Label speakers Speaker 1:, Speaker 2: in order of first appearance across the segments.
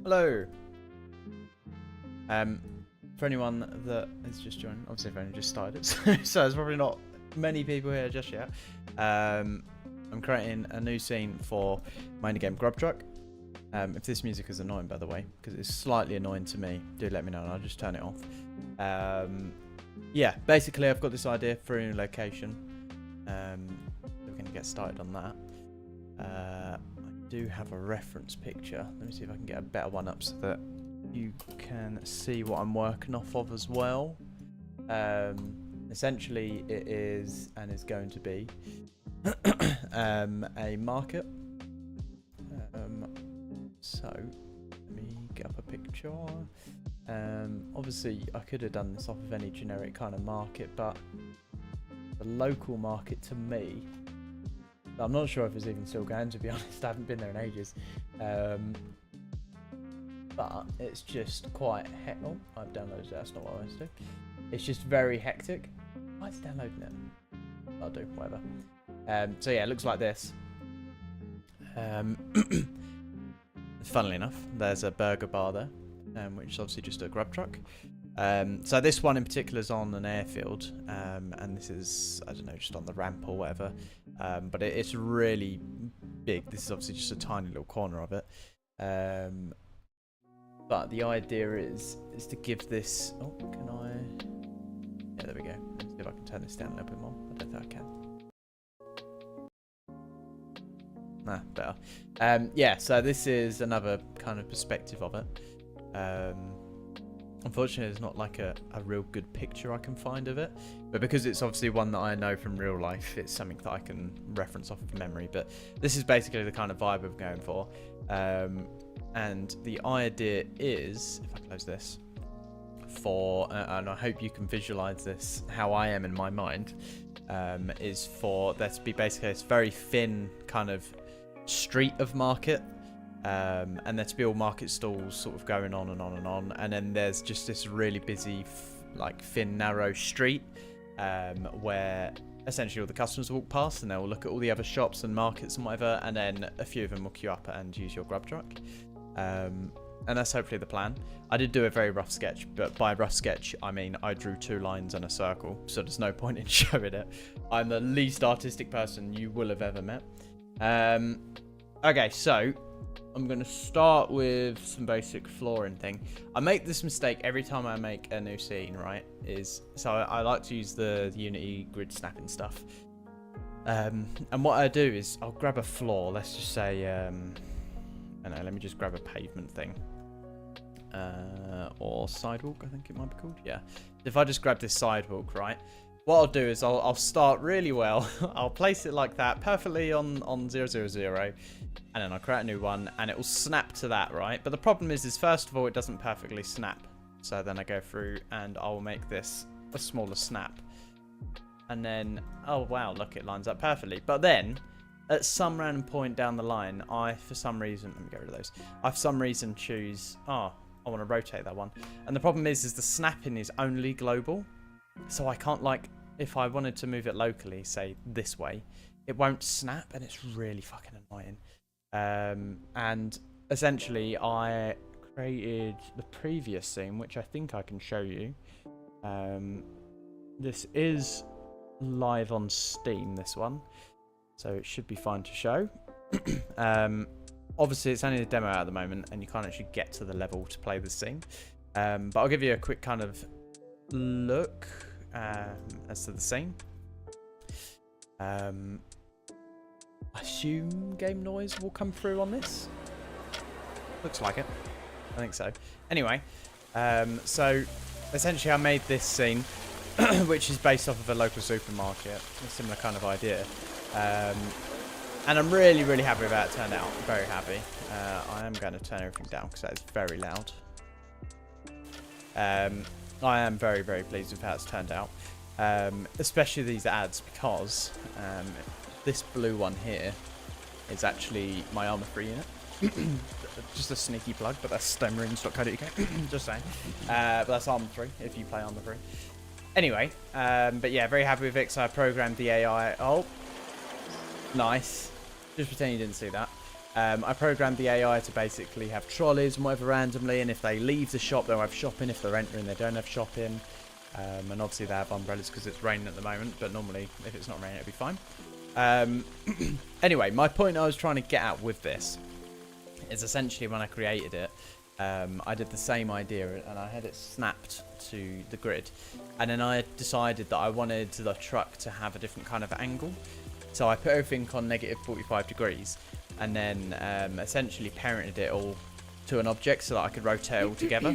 Speaker 1: Hello. For anyone that has just joined, obviously I've only just started, so there's probably not many people here just yet. I'm creating a new scene for my indie game Grub Truck. If this music is annoying, by the way, because it's slightly annoying to me, do let me know and I'll just turn it off. Yeah, basically I've got this idea for a new location. We're going to get started on that. I do have a reference picture. Let me see if I can get a better one up so that you can see what I'm working off of as well. Essentially it is and is going to be a market. So let me get up a picture. Obviously I could have done this off of any generic kind of market, but the local market to me, I'm not sure if it's even still going, to be honest. I haven't been there in ages. But it's just quite hectic. Oh, I've downloaded it. That's not what I wanted to do. It's just very hectic. Why is it downloading it? I'll do, whatever. So yeah, it looks like this. Funnily enough, there's a burger bar there, which is obviously just a Grub Truck. So this one in particular is on an airfield, and this is, I don't know, just on the ramp or whatever. But it's really big. This is obviously just a tiny little corner of it. But the idea is to give this. Oh, can I? Yeah, there we go. Let's see if I can turn this down a little bit more. I don't think I can. Nah, better. Yeah, so this is another kind of perspective of it. Unfortunately, there's not like a real good picture I can find of it, but because it's obviously one that I know from real life, it's something that I can reference off of memory. But this is basically the kind of vibe I'm going for, and the idea is, if I close this, and I hope you can visualize this how I am in my mind, is for there to be basically this very thin kind of street of market. And there to be all market stalls sort of going on and on and on, and then there's just this really busy like thin narrow street where essentially all the customers walk past and they'll look at all the other shops and markets and whatever, and then a few of them will queue up and use your Grub Truck, and that's hopefully the plan. I did do a very rough sketch, but by rough sketch I mean I drew 2 lines and a circle, so there's no point in showing it. I'm the least artistic person you will have ever met. Okay, so I'm going to start with some basic flooring thing. I make this mistake every time I make a new scene, right? So I like to use the Unity grid snapping stuff. And what I do is I'll grab a floor. Let's just say, I don't know, let me just grab a pavement thing. Or sidewalk, I think it might be called. Yeah. If I just grab this sidewalk, right? What I'll do is I'll start really well. I'll place it like that, perfectly on 0, 0, 0. And then I'll create a new one, and it will snap to that, right? But the problem is first of all, it doesn't perfectly snap. So then I go through and I'll make this a smaller snap. And then, oh wow, look, it lines up perfectly. But then, at some random point down the line, for some reason, let me get rid of those. I, for some reason, choose, I want to rotate that one. And the problem is the snapping is only global. So I can't, like, if I wanted to move it locally, say this way, it won't snap, and it's really fucking annoying. And essentially I created the previous scene, which I think I can show you. This is live on Steam, this one, so it should be fine to show. Obviously it's only a demo at the moment and you can't actually get to the level to play the scene, but I'll give you a quick kind of look as to the scene. I assume game noise will come through on this. Looks like it. I think so. Anyway, so essentially I made this scene, which is based off of a local supermarket, a similar kind of idea. And I'm really, really happy with how it turned out. I'm very happy. I am going to turn everything down because that is very loud. I am very, very pleased with how it's turned out. Especially these ads, because this blue one here is actually my Armour 3 unit. Just a sneaky plug, but that's stonemarines.co.uk. Just saying. But that's Armour 3 if you play Armour 3. Anyway, but yeah, very happy with it. So I programmed the AI. Oh, nice. Just pretend you didn't see that. I programmed the AI to basically have trolleys and whatever randomly, and if they leave the shop, they'll have shopping. If they're entering, they don't have shopping. And obviously they have umbrellas because it's raining at the moment, but normally if it's not raining, it'll be fine. Anyway, my point I was trying to get at with this is essentially when I created it, I did the same idea and I had it snapped to the grid, and then I decided that I wanted the truck to have a different kind of angle, so I put everything on negative 45 degrees and then essentially parented it all to an object so that I could rotate it all together.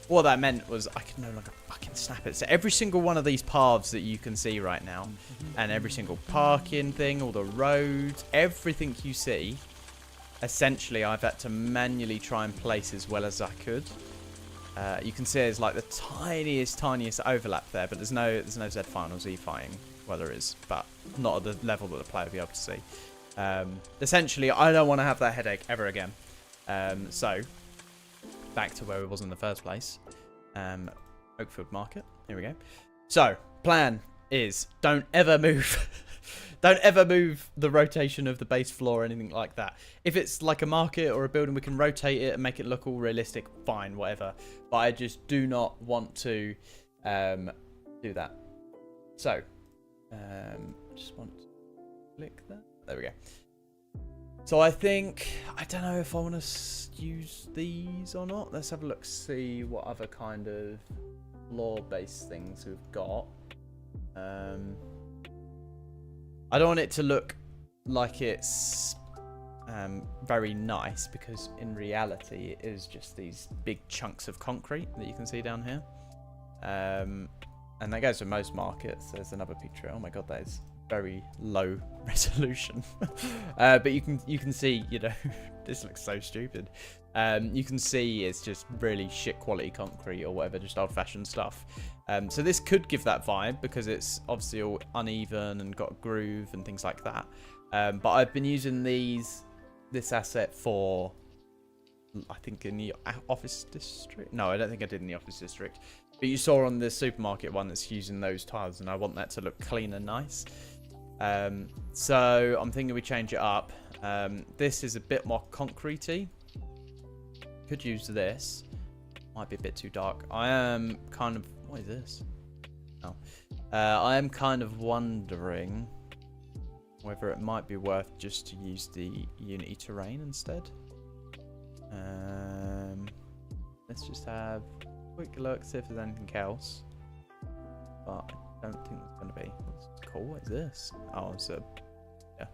Speaker 1: What that meant was I could no longer fucking snap it. So every single one of these paths that you can see right now, and every single parking thing, all the roads, everything you see, essentially I've had to manually try and place as well as I could. You can see there's like the tiniest overlap there, but there's no Z fighting or Z fighting. Well, there is, but not at the level that the player will be able to see. Essentially, I don't want to have that headache ever again. So, back to where it was in the first place. Oakfield Market. Here we go. So, plan is don't ever move. Don't ever move the rotation of the base floor or anything like that. If it's like a market or a building, we can rotate it and make it look all realistic. Fine, whatever. But I just do not want to do that. So, just want to click that. There we go. So I think, I don't know if I want to use these or not. Let's have a look, see what other kind of floor-based things we've got. I don't want it to look like it's very nice, because in reality it is just these big chunks of concrete that you can see down here. And that goes for most markets. There's another picture. Oh my god, that is very low resolution. But you can see, you know, this looks so stupid. You can see it's just really shit quality concrete or whatever, just old-fashioned stuff. So this could give that vibe because it's obviously all uneven and got a groove and things like that. But I've been using this asset for, I think, in the office district. No, I don't think I did in the office district. But you saw on the supermarket one that's using those tiles, and I want that to look clean and nice. So I'm thinking we change it up. This is a bit more concretey. Could use this. Might be a bit too dark. I am kind of... What is this? Oh. I am kind of wondering whether it might be worth just to use the Unity terrain instead. Let's just have a quick look, see if there's anything else. But I don't think there's going to be. What's cool? What is this? Oh, it's a... Yeah.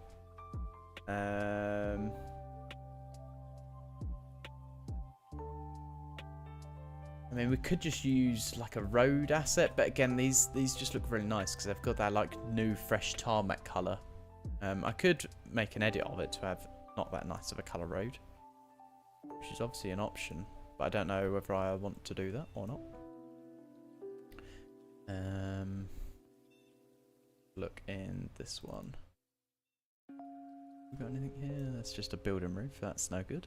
Speaker 1: I mean, we could just use like a road asset, but again, these just look really nice because they've got that like new fresh tarmac color. I could make an edit of it to have not that nice of a color road, which is obviously an option, but I don't know whether I want to do that or not. Look in this one. We got anything here? That's just a building roof. That's no good.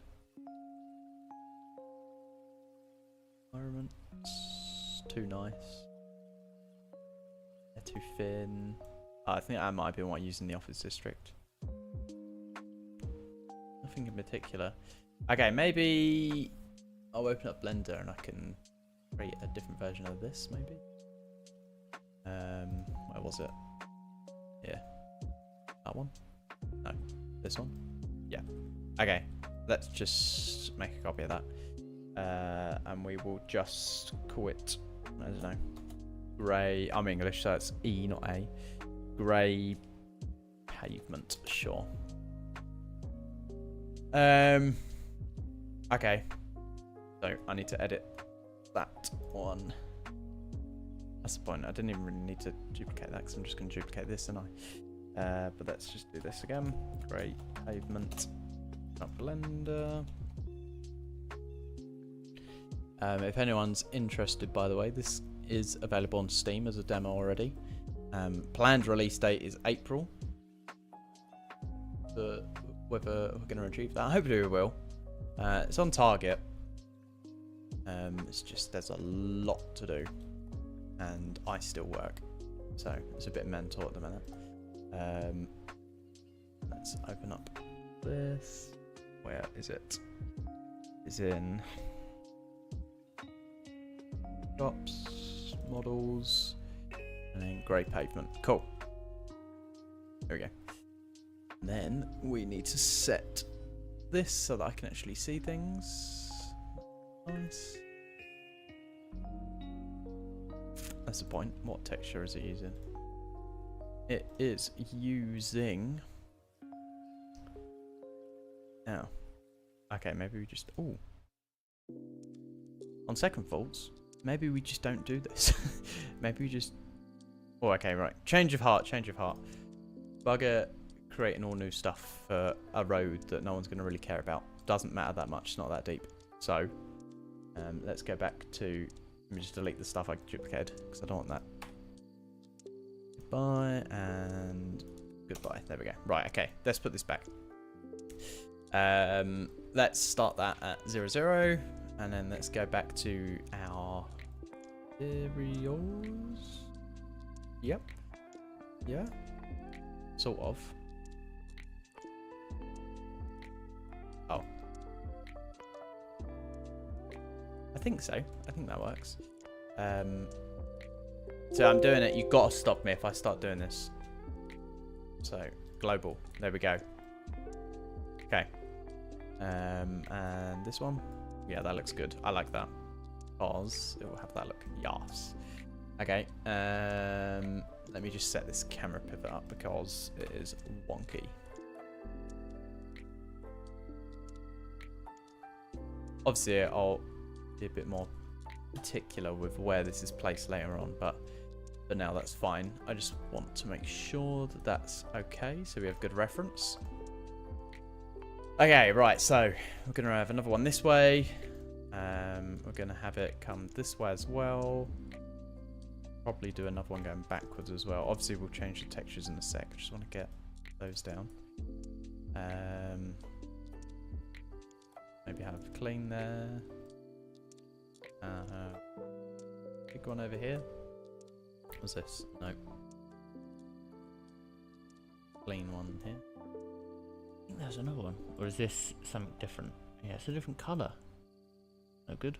Speaker 1: Environment, too nice. They're too thin. Oh, I think I might be one using the office district. Nothing in particular. Okay, maybe I'll open up Blender and I can create a different version of this, maybe. Where was it? Yeah. That one? No. This one? Yeah. Okay. Let's just make a copy of that. And we will just call it, I don't know, grey. I'm English, so it's E, not A. Grey pavement, sure. Okay. So I need to edit that one. That's the point. I didn't even really need to duplicate that because I'm just going to duplicate this, and but let's just do this again. Grey pavement. Not Blender. If anyone's interested, by the way, this is available on Steam as a demo already. Planned release date is April. But whether we're going to achieve that, hopefully we will. It's on target. It's just there's a lot to do, and I still work, so it's a bit mental at the minute. Let's open up this. Where is it? Is in shops, models, and then grey pavement. Cool. There we go. And then we need to set this so that I can actually see things. Nice. That's the point. What texture is it using? It is using... Oh. Okay, maybe we just... Ooh. On second thoughts, maybe we just don't do this. Maybe we just... Oh, okay, right. Change of heart, change of heart. Bugger creating all new stuff for a road that no one's going to really care about. Doesn't matter that much. It's not that deep. So, let's go back to... Let me just delete the stuff I duplicated, because I don't want that. Goodbye, and goodbye. There we go. Right, okay. Let's put this back. Let's start that at 0, 0, and then let's go back to our materials. Yep. Yeah. Sort of. Oh. I think so. I think that works. So I'm doing it. You've got to stop me if I start doing this. So, global. There we go. Okay. And this one. Yeah, that looks good. I like that. Because it will have that look. Yes. Okay. Let me just set this camera pivot up because it is wonky. Obviously, I'll be a bit more particular with where this is placed later on, but for now that's fine. I just want to make sure that that's okay, so we have good reference. Okay, right, so we're going to have another one this way. We're going to have it come this way as well. Probably do another one going backwards as well. Obviously, we'll change the textures in a sec. I just want to get those down. Maybe have clean there. Big one over here. What's this? No. Clean one here. I think there's another one. Or is this something different? Yeah, it's a different colour. No good.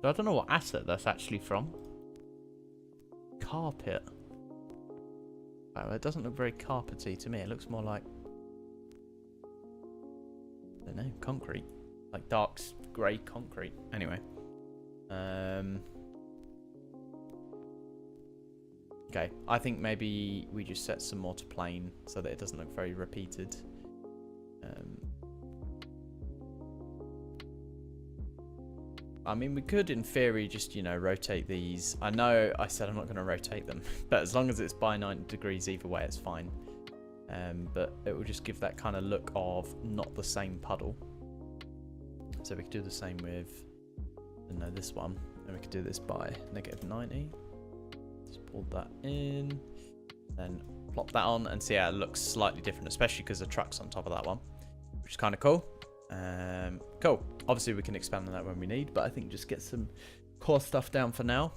Speaker 1: So I don't know what asset that's actually from. Carpet. Oh, it doesn't look very carpety to me. It looks more like... I don't know, concrete. Like dark grey concrete. Anyway. Okay, I think maybe we just set some more to plain so that it doesn't look very repeated. I mean, we could, in theory, just, you know, rotate these. I know I said I'm not going to rotate them, but as long as it's by 90 degrees either way, it's fine. But it will just give that kind of look of not the same puddle. So we could do the same with, you know, this one. And we could do this by -90. Just pull that in. Then plop that on and see how it looks slightly different, especially because the truck's on top of that one, which is kind of cool. Cool. Obviously, we can expand on that when we need, but I think just get some core stuff down for now.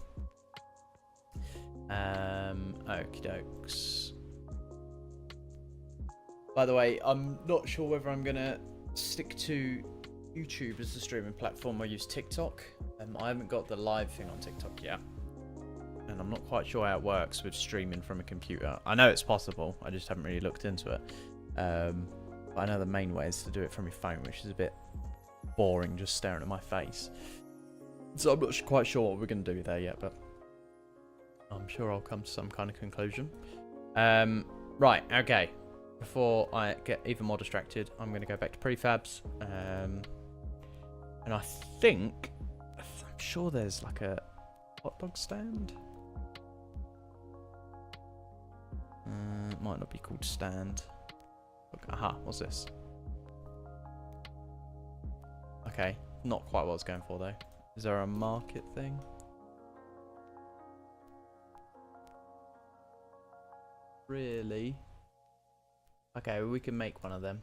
Speaker 1: Okie dokes. By the way, I'm not sure whether I'm going to stick to YouTube as the streaming platform or use TikTok. I haven't got the live thing on TikTok yet. And I'm not quite sure how it works with streaming from a computer. I know it's possible. I just haven't really looked into it. But I know the main way is to do it from your phone, which is a bit boring just staring at my face. So I'm not quite sure what we're going to do there yet, but I'm sure I'll come to some kind of conclusion. Right, okay. Before I get even more distracted, I'm going to go back to prefabs. And I think... I'm sure there's like a hot dog stand. Might not be called stand. Aha, what's this? Okay, not quite what I was going for though. Is there a market thing? Really? Okay, well, we can make one of them.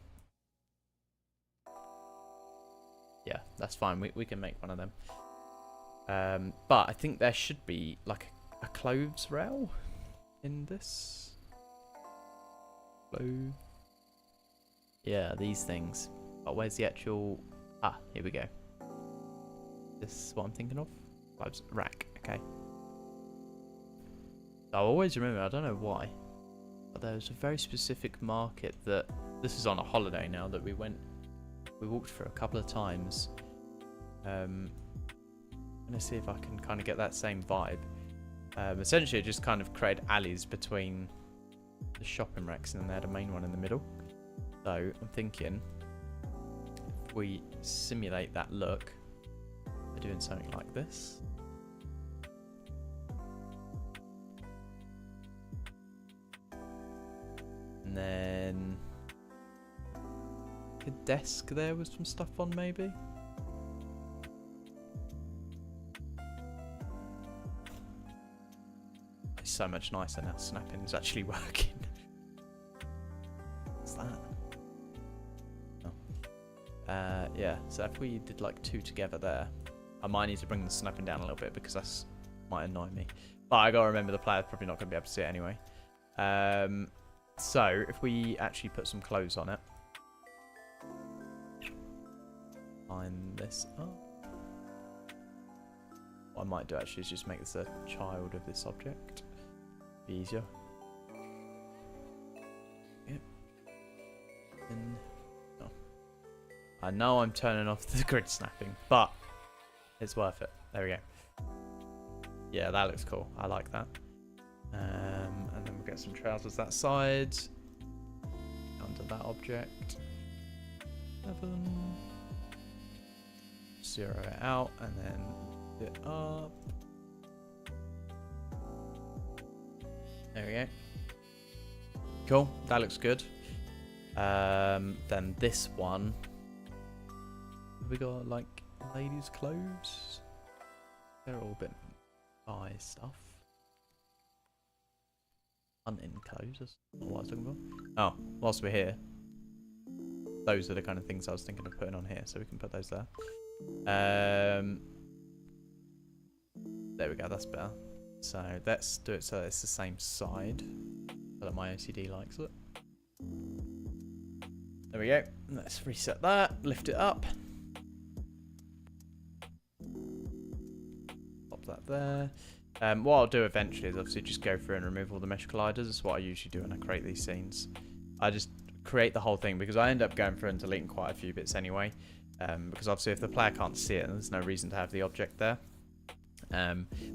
Speaker 1: Yeah, that's fine. We can make one of them. But I think there should be like a clothes rail in this. Yeah, these things. But where's the actual... Ah, here we go. This is what I'm thinking of. Rack, okay. I always remember, I don't know why, but there was a very specific market that... This is on a holiday now that we walked through a couple of times. I'm going to see if I can kind of get that same vibe. Essentially, it just kind of created alleys between the shopping racks, and then they had a main one in the middle. So I'm thinking, if we simulate that look, we're doing something like this. And then a desk there with some stuff on, maybe. It's so much nicer now. Snapping is actually working. What's that? Oh. Yeah. So if we did like 2 together there, I might need to bring the snapping down a little bit because that's might annoy me. But I gotta remember the player's probably not gonna be able to see it anyway. So if we actually put some clothes on it, line this up. What I might do actually is just make this a child of this object. Be easier. Yep. And oh. I know I'm turning off the grid snapping, but it's worth it. There we go. Yeah, that looks cool. I like that. And then we'll get some trousers that side. Under that object. 7. 0 it out, and then it up. There we go. Cool. That looks good. Then this one. We got like ladies' clothes. They're all a bit by stuff. Hunting clothes. That's not what I was talking about. Oh, whilst we're here, those are the kind of things I was thinking of putting on here, so we can put those there. There we go. That's better. So let's do it so it's the same side, so that my OCD likes it. There we go. Let's reset that. Lift it up. Pop that there. What I'll do eventually is obviously just go through and remove all the mesh colliders. That's what I usually do when I create these scenes. I just create the whole thing because I end up going through and deleting quite a few bits anyway. Because obviously if the player can't see it, there's no reason to have the object there.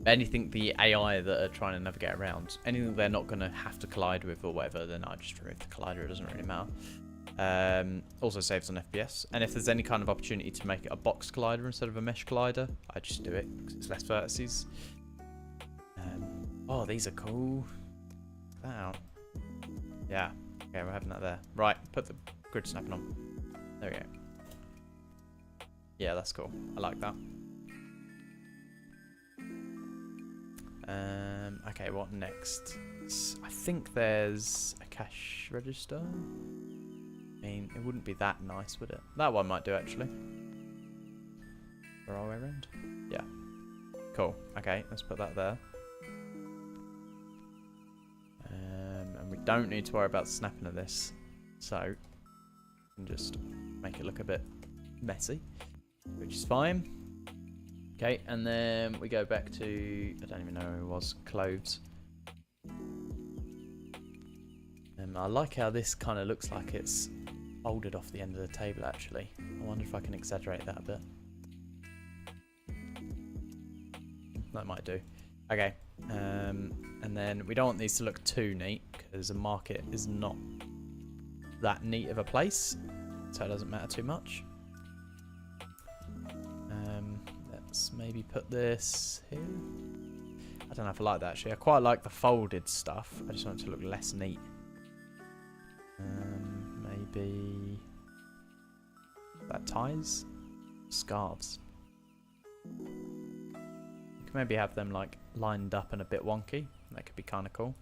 Speaker 1: Anything the AI that are trying to navigate around, anything they're not going to have to collide with or whatever, then I just remove the collider. It doesn't really matter. Also saves on FPS. And if there's any kind of opportunity to make it a box collider instead of a mesh collider, I just do it because it's less vertices. Oh, these are cool. Check that out. Yeah. Okay, we're having that there. Right, put the grid snapping on. There we go. Yeah, that's cool. I like that. Okay, what next? I think there's a cash register. I mean, it wouldn't be that nice, would it? That one might do, actually. We're all the way around. Yeah. Cool. Okay, let's put that there. And we don't need to worry about snapping of this. So, we can just make it look a bit messy, which is fine. Okay, and then we go back to, I don't even know who it was, clothes. I like how this kind of looks like it's folded off the end of the table, actually. I wonder if I can exaggerate that a bit. That might do. Okay, and then we don't want these to look too neat, because the market is not that neat of a place, so it doesn't matter too much. Let's maybe put this here. I don't know if I like that, actually. I quite like the folded stuff. I just want it to look less neat. Maybe that ties, scarves. We can maybe have them like lined up and a bit wonky. That could be kind of cool.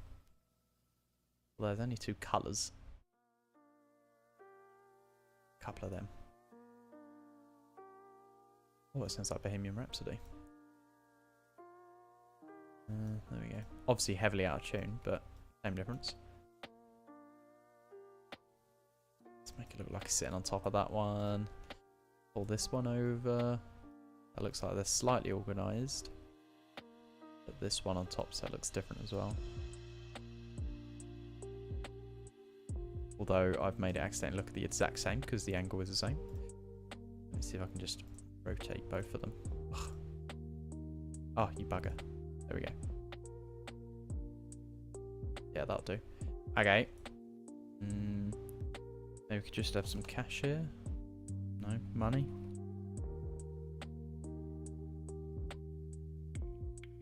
Speaker 1: Although there's only 2 colours. A couple of them. Oh, it sounds like Bohemian Rhapsody. There we go. Obviously heavily out of tune, but same difference. Let's make it look like it's sitting on top of that one. Pull this one over. That looks like they're slightly organised. Put this one on top so it looks different as well. Although I've made it accidentally look the exact same because the angle is the same. Let me see if I can just rotate both of them. Ugh. Oh, you bugger. There we go. Yeah, that'll do. Okay. Maybe we could just have some cash here. No, money.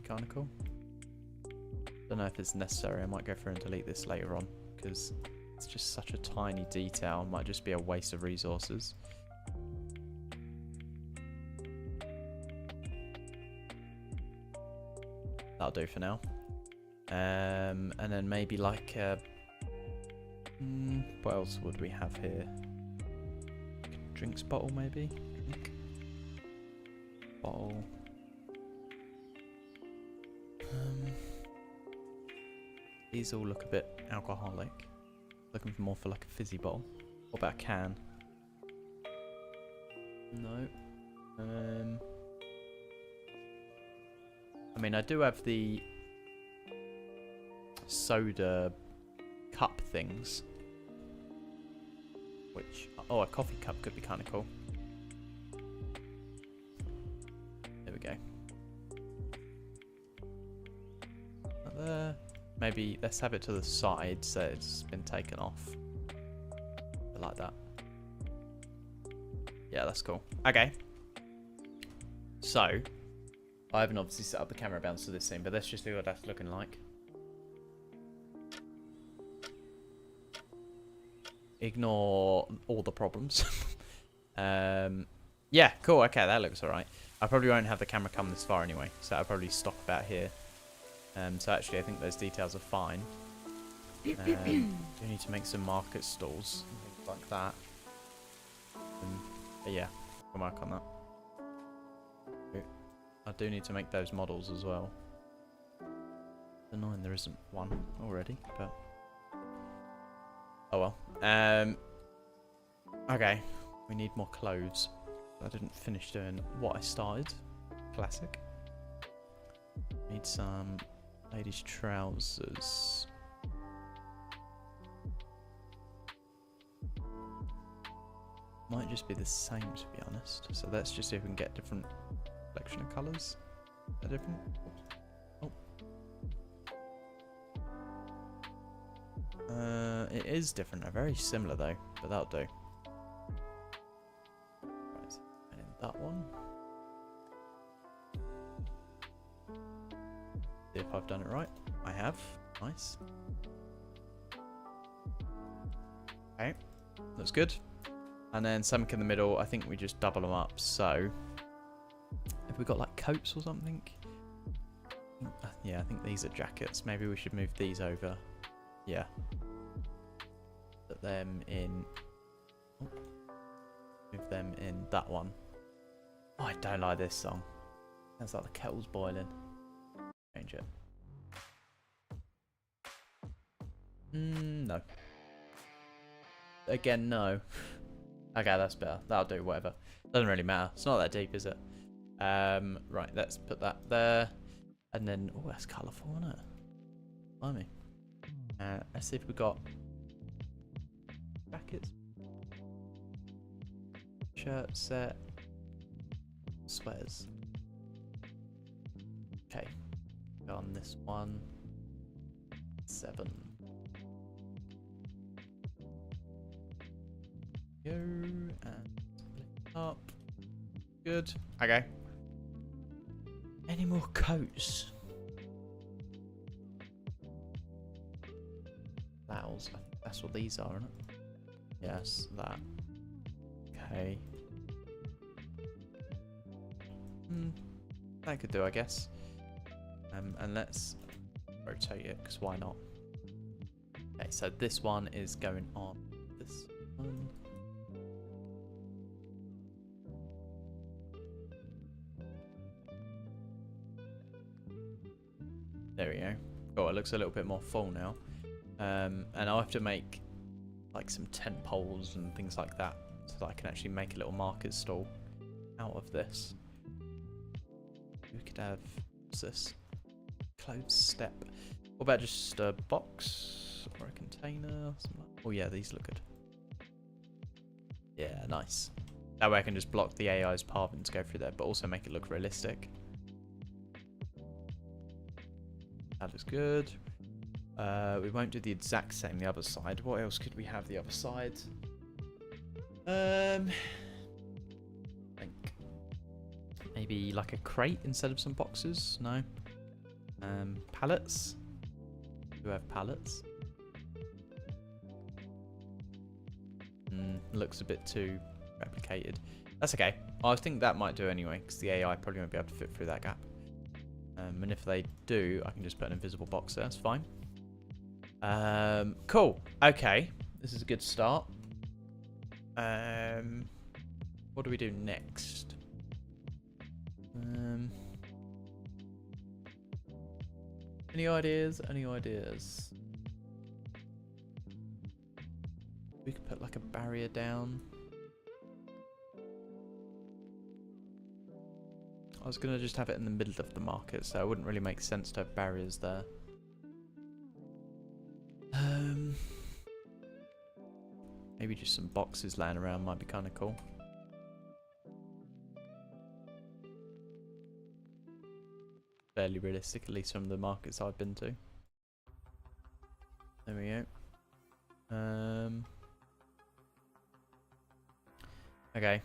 Speaker 1: Kinda cool. Don't know if it's necessary. I might go through and delete this later on because it's just such a tiny detail. It might just be a waste of resources. That'll do for now. And then maybe like what else would we have here? Drinks bottle maybe? Drink bottle. These all look a bit alcoholic. Looking for more for like a fizzy bottle. What about a can? No. I mean, I do have the soda cup things. Which, oh, a coffee cup could be kind of cool. There we go. Not there. Maybe let's have it to the side so it's been taken off. I like that. Yeah, that's cool. Okay. So, I haven't obviously set up the camera bounce for this scene, but let's just see what that's looking like. Ignore all the problems. Yeah, cool. Okay, that looks alright. I probably won't have the camera come this far anyway, so I'll probably stop about here. So actually, I think those details are fine. You need to make some market stalls, things like that. But yeah, we'll work on that. I do need to make those models as well. It's annoying there isn't one already, but oh well. Okay, we need more clothes. I didn't finish doing what I started. Classic. Need some ladies' trousers. Might just be the same, to be honest. So let's just see if we can get different collection of colours. Are they different? Oh. It is different. They're very similar though, but that'll do. Right, and in that one. See if I've done it right. I have. Nice. Okay, that's good. And then something in the middle, I think we just double them up. So, have we got like coats or something? Yeah, I think these are jackets. Maybe we should move these over. Yeah. Put them in. Oh. Move them in that one. Oh, I don't like this song. Sounds like the kettle's boiling. Change it. No. Again, no. Okay, that's better. That'll do, whatever. Doesn't really matter. It's not that deep, is it? Right, let's put that there. And then, oh, that's colourful, isn't it? Blimey. Let's see if we've got jackets. Shirt set. Sweaters. Okay. Go on this one. 7. Go and lift up. Good. Okay. Any more coats? Flowers. I think that's what these are, isn't it? Yes, that. Okay. That could do, I guess. And let's rotate it, because why not? Okay, so this one is going on this one. There we go. Oh, it looks a little bit more full now. And I'll have to make like some tent poles and things like that, so that I can actually make a little market stall out of this. We could have, what's this? Closed step. What about just a box or a container? Oh yeah, these look good. Yeah, nice. That way I can just block the AI's path and go through there, but also make it look realistic. That looks good. We won't do the exact same the other side. What else could we have the other side? I think maybe like a crate instead of some boxes. No. Pallets. Do we have pallets? Looks a bit too replicated. That's okay. I think that might do anyway, because the AI probably won't be able to fit through that gap. And if they do, I can just put an invisible box there. That's fine. Cool. Okay. This is a good start. What do we do next? Any ideas? Any ideas? We could put like a barrier down. I was going to just have it in the middle of the market, so it wouldn't really make sense to have barriers there. Maybe just some boxes laying around might be kind of cool. Fairly realistic, at least from the markets I've been to. There we go. Okay.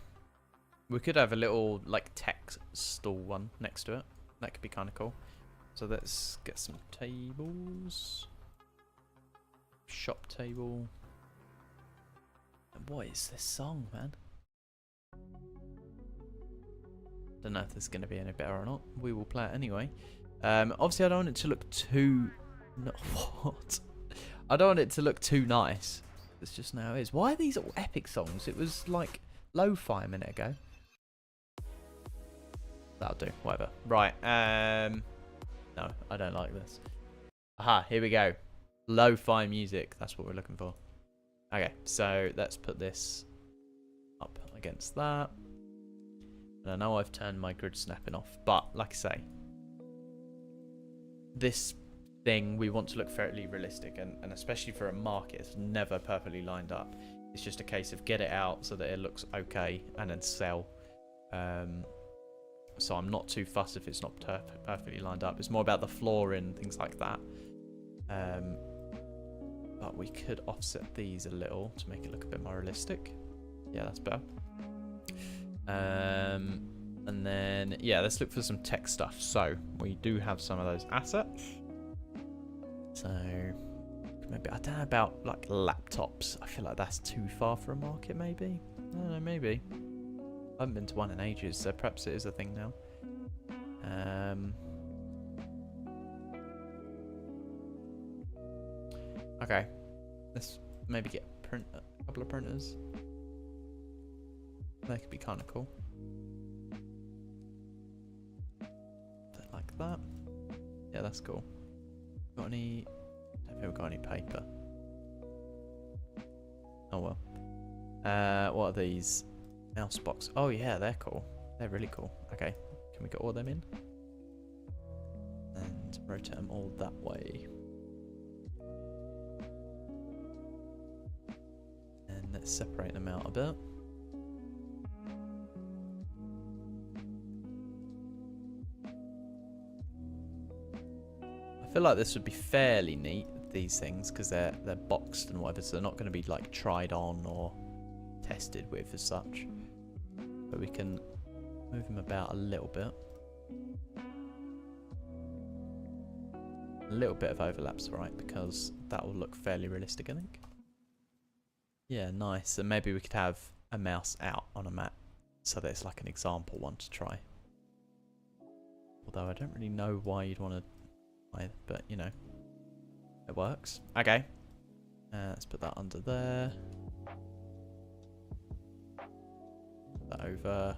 Speaker 1: We could have a little like tech stall one next to it. That could be kind of cool. So let's get some tables. Shop table. And what is this song, man? Don't know if this is going to be any better or not. We will play it anyway. Obviously, I don't want it to look too... No, what? I don't want it to look too nice. It's just now it is. Why are these all epic songs? It was like lo-fi a minute ago. That'll do. Whatever. Right. No, I don't like this. Aha, here we go. Lo-fi music. That's what we're looking for. Okay, so let's put this up against that. And I know I've turned my grid snapping off, but like I say, this thing we want to look fairly realistic, and especially for a market, it's never perfectly lined up. It's just a case of get it out so that it looks okay and then sell. So I'm not too fussed if it's not perfectly lined up. It's more about the flooring, things like that. But we could offset these a little to make it look a bit more realistic. Yeah, that's better. And then, yeah, let's look for some tech stuff. So we do have some of those assets. So maybe, I don't know about like laptops. I feel like that's too far for a market, maybe. I don't know, maybe. I haven't been to one in ages, so perhaps it is a thing now. Okay, let's maybe get a couple of printers. That could be kind of cool. Like that. Yeah, that's cool. Got any? I don't think we've got any paper. Oh well. What are these? Mouse box. Oh yeah, they're cool. They're really cool. Okay, can we get all of them in? And rotate them all that way. And let's separate them out a bit. I feel like this would be fairly neat, these things, because they're boxed and whatever, so they're not going to be like tried on or tested with as such. But we can move them about a little bit. A little bit of overlap's right, because that will look fairly realistic, I think. Yeah, nice. And maybe we could have a mouse out on a mat, so that it's like an example one to try. Although I don't really know why you'd want to, but you know, it works. Okay, let's put that under there. Put that over.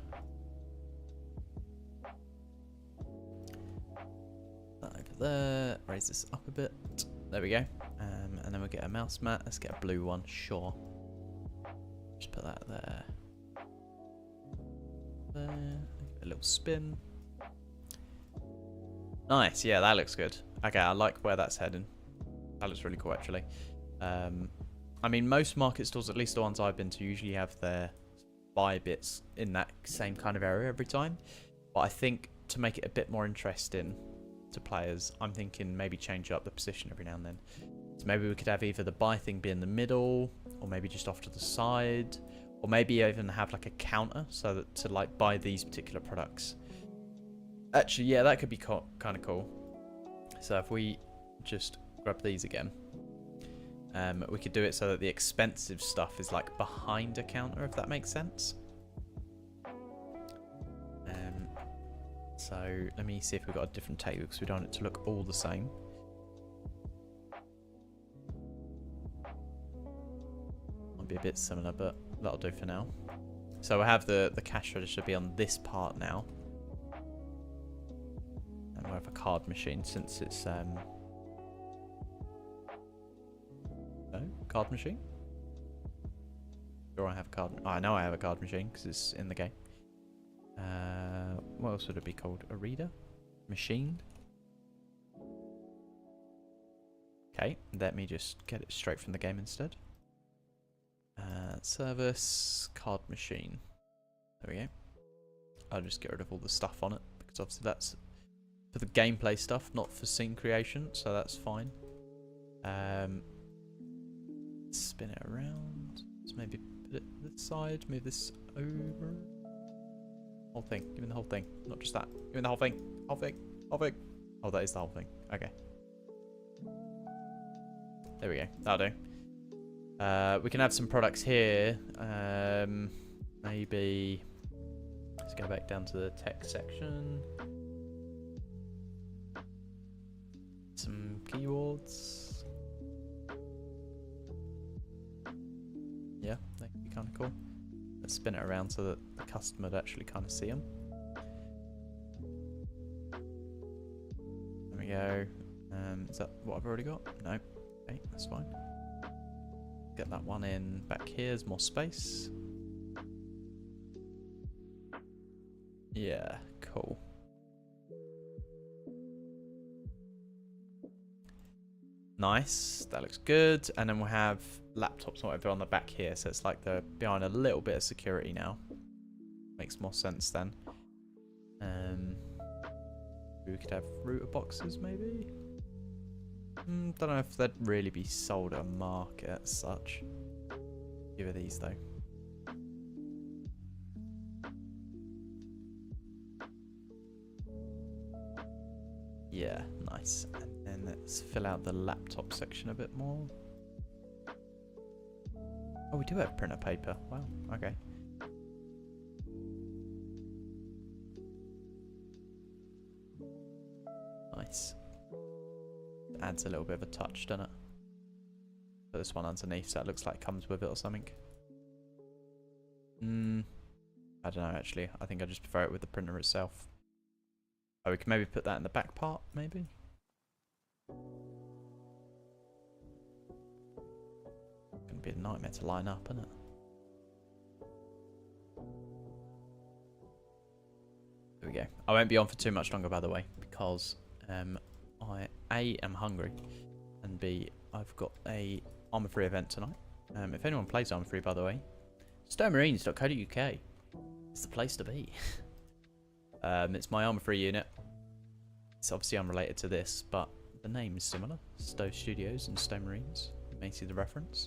Speaker 1: That over there. Raise this up a bit. There we go. And then we'll get a mouse mat. Let's get a blue one, sure. Just put that there. There. A little spin. Nice, yeah, that looks good. Okay, I like where that's heading. That looks really cool, actually. I mean, most market stores, at least the ones I've been to, usually have their buy bits in that same kind of area every time. But I think to make it a bit more interesting to players, I'm thinking maybe change up the position every now and then. So maybe we could have either the buy thing be in the middle, or maybe just off to the side, or maybe even have like a counter so that to like buy these particular products. Actually, yeah, that could be kind of cool. So if we just grab these again, we could do it so that the expensive stuff is like behind a counter, if that makes sense. So let me see if we've got a different table, because we don't want it to look all the same. Might be a bit similar, but that'll do for now. So we'll have the cash register be on this part now. And we'll have a card machine since it's no, card machine? Or I have a card. Oh, I know I have a card machine because it's in the game. What else would it be called? A reader? Machine? Okay, let me just get it straight from the game instead. Service, card machine. There we go. I'll just get rid of all the stuff on it, because obviously that's for the gameplay stuff, not for scene creation, so that's fine. Spin it around. Let's maybe put it this side, move this over. Whole thing. Give me the whole thing. Not just that. Give me the whole thing. Whole thing. Whole thing. Oh, that is the whole thing. Okay. There we go. That'll do. We can have some products here. Maybe let's go back down to the tech section. Some keyboards. Yeah, that could be kind of cool. Let's spin it around so that the customer would actually kind of see them. There we go. Is that what I've already got? No. Okay, that's fine. Get that one in back here. There's more space. Yeah, cool. Nice, that looks good. And then we'll have laptops and whatever on the back here, so it's like they're behind a little bit of security now. Makes more sense then. We could have router boxes maybe. Don't know if they'd really be sold at a market as such. Give her these though. Yeah, nice. And then let's fill out the laptop section a bit more. Oh, we do have printer paper. Wow, okay. Nice. Adds a little bit of a touch, doesn't it? Put this one underneath so it looks like it comes with it or something. I don't know actually. I think I just prefer it with the printer itself. Oh, we can maybe put that in the back part, maybe? Gonna be a nightmare to line up, isn't it? There we go. I won't be on for too much longer, by the way, because I A, am hungry, and B, I've got a Armour Free event tonight. If anyone plays Armour Free, by the way, stonemarines.co.uk is the place to be. It's my Armour Free unit. It's obviously unrelated to this, but the name is similar. Stowe Studios and Stowe Marines. You may see the reference.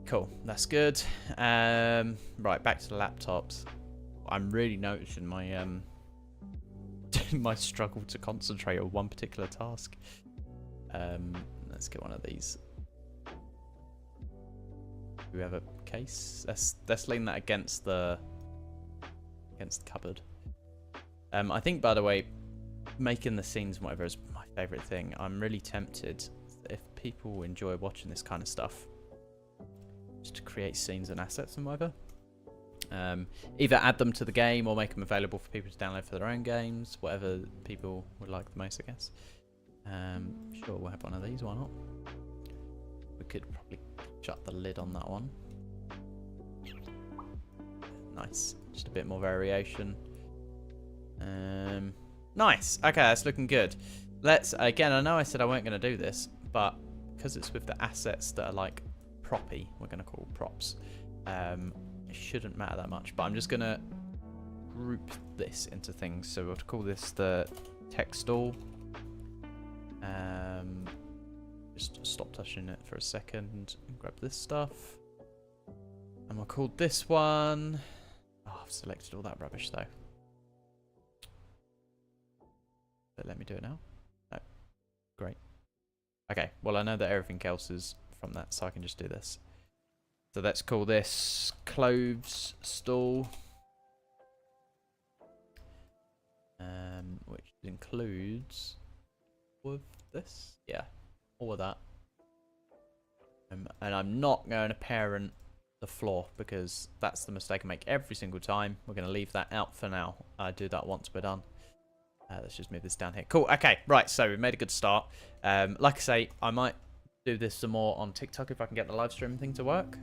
Speaker 1: Cool, that's good. Right, back to the laptops. I'm really noticing my my struggle to concentrate on one particular task. Let's get one of these. Do we have a case? Let's lean that against the cupboard. I think, by the way, making the scenes and whatever is my favourite thing. I'm really tempted, if people enjoy watching this kind of stuff, just to create scenes and assets and whatever. Either add them to the game or make them available for people to download for their own games, whatever people would like the most, I guess. Sure, we'll have one of these, why not? We could probably shut the lid on that one. Nice, just a bit more variation. Nice, okay, that's looking good. Let's, again, I know I said I weren't going to do this, but because it's with the assets that are like proppy, we're going to call props, it shouldn't matter that much, but I'm just going to group this into things. So we'll call this the tech stall. Just stop touching it for a second and grab this stuff. And we'll call this one... Oh, I've selected all that rubbish though. But let me do it now. No. Great. Okay, well I know that everything else is from that, so I can just do this. So let's call this clothes stall. Which includes all of this. Yeah, all of that. And I'm not going to parent the floor because that's the mistake I make every single time. We're going to leave that out for now. I do that once we're done. Let's just move this down here. Cool. Okay, right. So we made a good start. Like I say, I might do this some more on TikTok if I can get the live stream thing to work.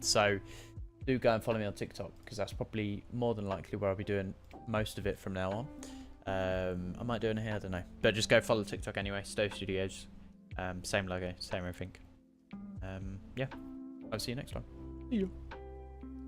Speaker 1: So do go and follow me on TikTok because that's probably more than likely where I'll be doing most of it from now on. I might do it here, I don't know. But just go follow TikTok anyway. Stove Studios. Same logo, same everything. Yeah. I'll see you next time. See ya.